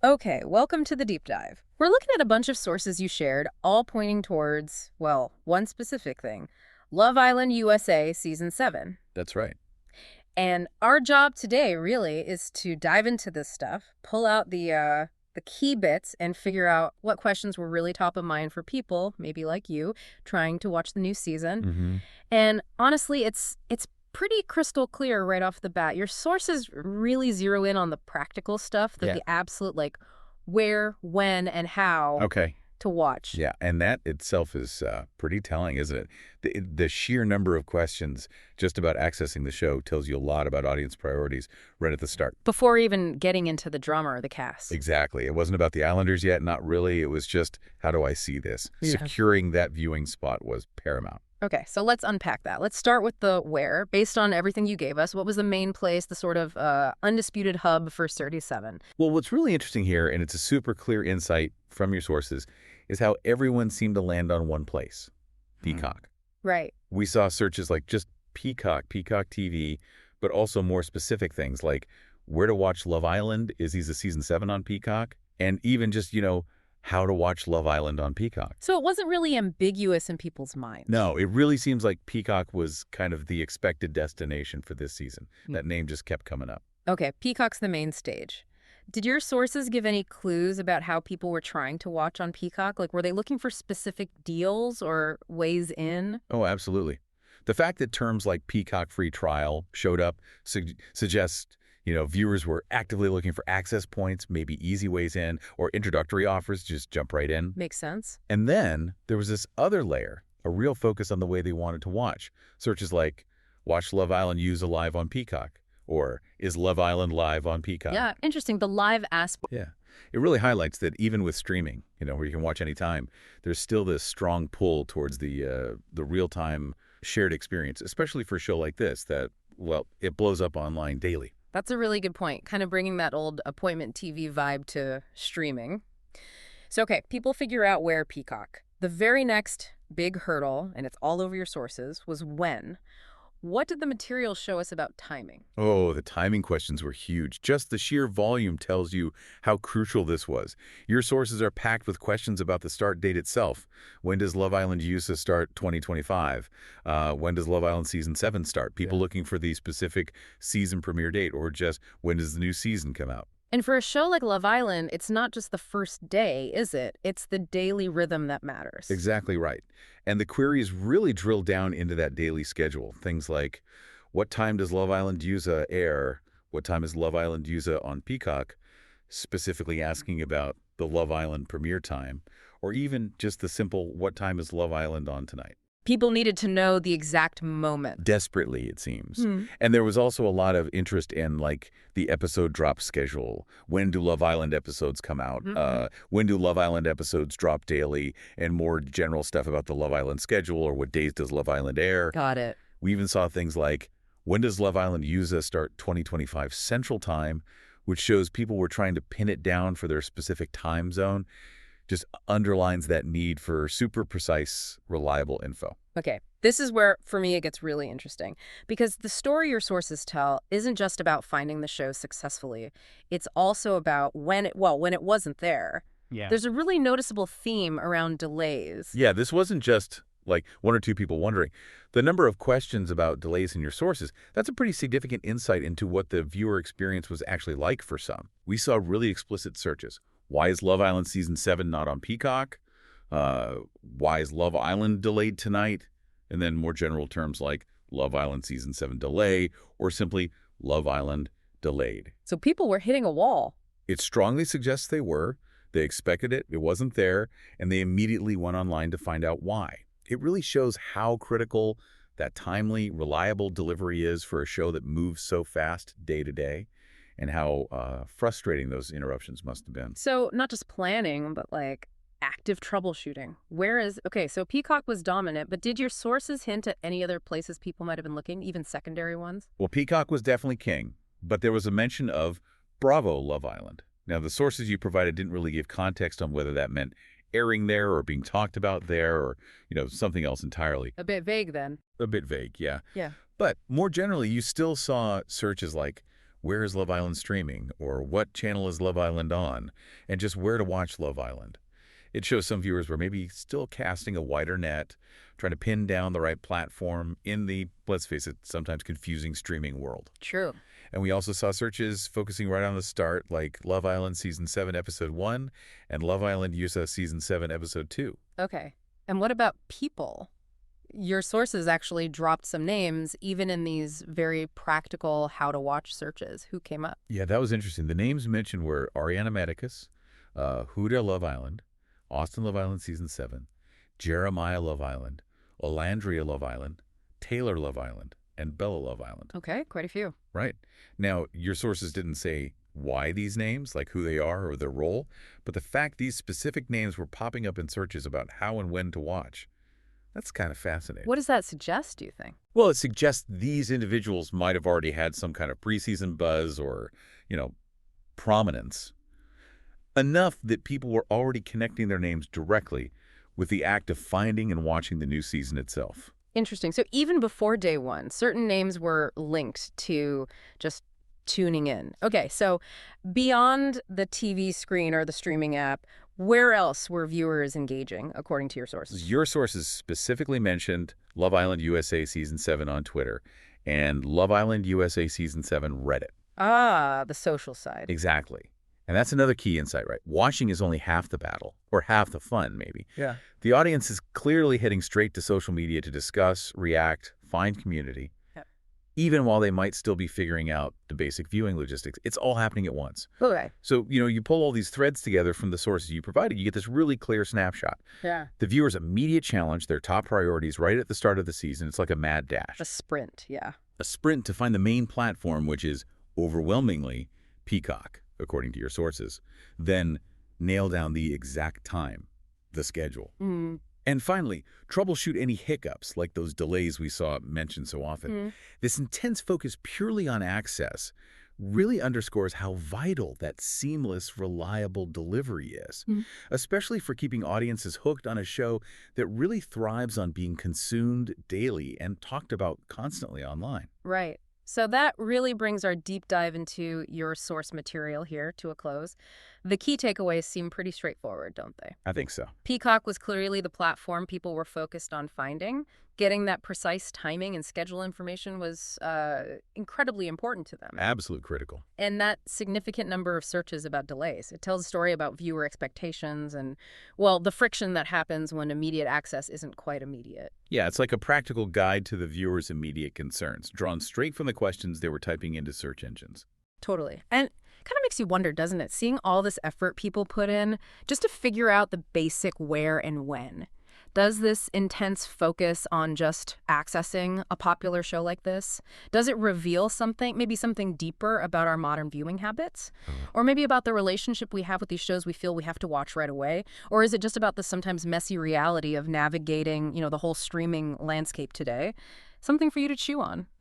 Okay, welcome to the deep dive. We're looking at a bunch of sources you shared, all pointing towards, well, one specific thing: Love Island USA Season 7. That's right. And our job today really is to dive into this stuff, pull out the key bits and figure out what questions were really top of mind for people, maybe like you, trying to watch the new season. Mm-hmm. And honestly, it's pretty crystal clear right off the bat. Your sources really zero in on the practical stuff, Yeah. the absolute like where, when, and how Okay. to watch. Yeah, and that itself is pretty telling, isn't it? The sheer number of questions just about accessing the show tells you a lot about audience priorities right at the start. Before even getting into the drama or the cast. Exactly. It wasn't about the Islanders yet, not really. It was just, how do I see this? Yeah. Securing that viewing spot was paramount. Okay, so let's unpack that. Let's start with the where. Based on everything you gave us, what was the main place, the sort of undisputed hub for 37? Well, what's really interesting here, and it's a super clear insight from your sources, is how everyone seemed to land on one place, Peacock. Right. We saw searches like just Peacock, Peacock TV, but also more specific things like where to watch Love Island, is these a season 7 on Peacock? And even just, how to watch Love Island on Peacock. So it wasn't really ambiguous in people's minds. No, it really seems like Peacock was kind of the expected destination for this season. That name just kept coming up. Okay, Peacock's the main stage. Did your sources give any clues about how people were trying to watch on Peacock? Like, were they looking for specific deals or ways in? Oh, absolutely. The fact that terms like Peacock free trial showed up suggests, viewers were actively looking for access points, maybe easy ways in, or introductory offers, just jump right in. Makes sense. And then there was this other layer, a real focus on the way they wanted to watch. Searches like, watch Love Island USA live on Peacock, or is Love Island live on Peacock? Yeah, interesting. The live aspect. Yeah. It really highlights that even with streaming, where you can watch anytime, there's still this strong pull towards the real-time shared experience, especially for a show like this that, well, it blows up online daily. That's a really good point, kind of bringing that old appointment TV vibe to streaming. So, okay, people figure out where Peacock. The very next big hurdle, and it's all over your sources, was when. What did the material show us about timing? Oh, the timing questions were huge. Just the sheer volume tells you how crucial this was. Your sources are packed with questions about the start date itself. When does Love Island USA start 2025? When does Love Island Season 7 start? People looking for the specific season premiere date, or just when does the new season come out? And for a show like Love Island, it's not just the first day, is it? It's the daily rhythm that matters. Exactly right. And the queries really drill down into that daily schedule. Things like, what time does Love Island USA air? What time is Love Island USA on Peacock? Specifically asking about the Love Island premiere time. Or even just the simple, what time is Love Island on tonight? People needed to know the exact moment. Desperately, it seems. And there was also a lot of interest in, like, the episode drop schedule. When do Love Island episodes come out? When do Love Island episodes drop daily? And more general stuff about the Love Island schedule, or what days does Love Island air? Got it. We even saw things like, when does Love Island USA start 2025 Central Time, which shows people were trying to pin it down for their specific time zone. Just underlines that need for super precise, reliable info. Okay, this is where, for me, it gets really interesting. Because the story your sources tell isn't just about finding the show successfully. It's also about when it wasn't there. Yeah. There's a really noticeable theme around delays. Yeah, this wasn't just like one or two people wondering. The number of questions about delays in your sources, that's a pretty significant insight into what the viewer experience was actually like for some. We saw really explicit searches. Why is Love Island Season 7 not on Peacock? Why is Love Island delayed tonight? And then more general terms like Love Island Season 7 delay, or simply Love Island delayed. So people were hitting a wall. It strongly suggests they were. They expected it, it wasn't there, and they immediately went online to find out why. It really shows how critical that timely, reliable delivery is for a show that moves so fast day to day, and how frustrating those interruptions must have been. So not just planning, but like active troubleshooting. So Peacock was dominant, but did your sources hint at any other places people might have been looking, even secondary ones? Well, Peacock was definitely king, but there was a mention of Bravo Love Island. Now, the sources you provided didn't really give context on whether that meant airing there or being talked about there or, something else entirely. A bit vague then. A bit vague, yeah. Yeah. But more generally, you still saw searches like, where is Love Island streaming, or what channel is Love Island on, and just where to watch Love Island. It shows some viewers were maybe still casting a wider net, trying to pin down the right platform in the, let's face it, sometimes confusing streaming world. True. And we also saw searches focusing right on the start, like Love Island Season 7, Episode 1, and Love Island USA Season 7, Episode 2. Okay. And what about people? Your sources actually dropped some names, even in these very practical how-to-watch searches. Who came up? Yeah, that was interesting. The names mentioned were Ariana Medicus, Huda Love Island, Austin Love Island Season 7, Jeremiah Love Island, Olandria Love Island, Taylor Love Island, and Bella Love Island. Okay, quite a few. Right. Now, your sources didn't say why these names, like who they are or their role, but the fact these specific names were popping up in searches about how and when to watch, that's kind of fascinating. What does that suggest, do you think? Well, it suggests these individuals might have already had some kind of preseason buzz or, prominence, enough that people were already connecting their names directly with the act of finding and watching the new season itself. Interesting. So even before day one, certain names were linked to just tuning in. Okay, so beyond the TV screen or the streaming app, where else were viewers engaging, according to your sources? Your sources specifically mentioned Love Island USA Season 7 on Twitter and Love Island USA Season 7 Reddit. Ah, the social side. Exactly. And that's another key insight, right? Watching is only half the battle, or half the fun, maybe. Yeah. The audience is clearly heading straight to social media to discuss, react, find community, even while they might still be figuring out the basic viewing logistics. It's all happening at once. Okay. So, you pull all these threads together from the sources you provided, you get this really clear snapshot. Yeah. The viewer's immediate challenge, their top priorities right at the start of the season. It's like a mad dash. A sprint, yeah. A sprint to find the main platform, which is overwhelmingly Peacock, according to your sources. Then nail down the exact time, the schedule. And finally, troubleshoot any hiccups like those delays we saw mentioned so often. This intense focus purely on access really underscores how vital that seamless, reliable delivery is, especially for keeping audiences hooked on a show that really thrives on being consumed daily and talked about constantly online. Right. So that really brings our deep dive into your source material here to a close. The key takeaways seem pretty straightforward, don't they? I think so. Peacock was clearly the platform people were focused on finding. Getting that precise timing and schedule information was incredibly important to them. Absolute critical. And that significant number of searches about delays. It tells a story about viewer expectations and, well, the friction that happens when immediate access isn't quite immediate. Yeah, it's like a practical guide to the viewer's immediate concerns, drawn straight from the questions they were typing into search engines. Totally. And it kind of makes you wonder, doesn't it? Seeing all this effort people put in just to figure out the basic where and when. Does this intense focus on just accessing a popular show like this, does it reveal something, maybe something deeper about our modern viewing habits? Or maybe about the relationship we have with these shows we feel we have to watch right away? Or is it just about the sometimes messy reality of navigating, the whole streaming landscape today? Something for you to chew on.